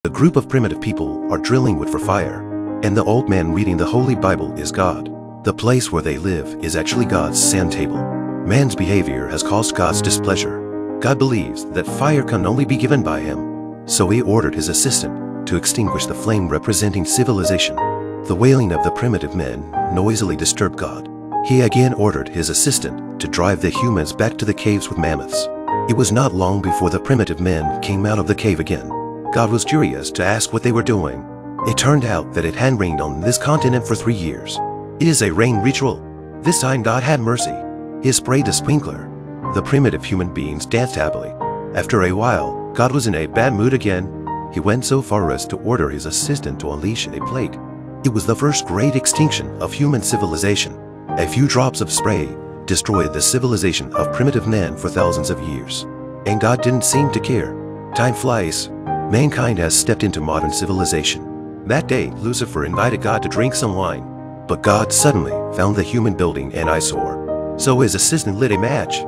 A group of primitive people are drilling wood for fire, and the old man reading the Holy Bible is God. The place where they live is actually God's sand table. Man's behavior has caused God's displeasure. God believes that fire can only be given by him, so he ordered his assistant to extinguish the flame representing civilization. The wailing of the primitive men noisily disturbed God. He again ordered his assistant to drive the humans back to the caves with mammoths. It was not long before the primitive men came out of the cave again. God was curious to ask what they were doing. It turned out that it had rained on this continent for 3 years. It is a rain ritual. This time God had mercy. He sprayed a sprinkler. The primitive human beings danced happily. After a while, God was in a bad mood again. He went so far as to order his assistant to unleash a plague. It was the first great extinction of human civilization. A few drops of spray destroyed the civilization of primitive men for thousands of years. And God didn't seem to care. Time flies. Mankind has stepped into modern civilization. That day, Lucifer invited God to drink some wine, but God suddenly found the human building an eyesore. So his assistant lit a match.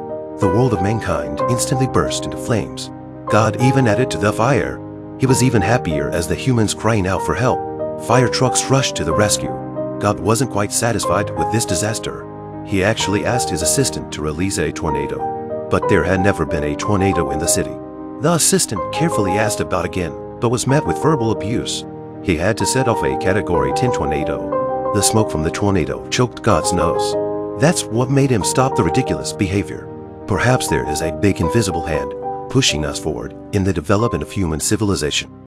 The world of mankind instantly burst into flames. God even added to the fire. He was even happier as the humans crying out for help. Fire trucks rushed to the rescue. God wasn't quite satisfied with this disaster. He actually asked his assistant to release a tornado, but there had never been a tornado in the city. The assistant carefully asked about again, but was met with verbal abuse. He had to set off a Category 10 tornado. The smoke from the tornado choked God's nose. That's what made him stop the ridiculous behavior. Perhaps there is a big invisible hand pushing us forward in the development of human civilization.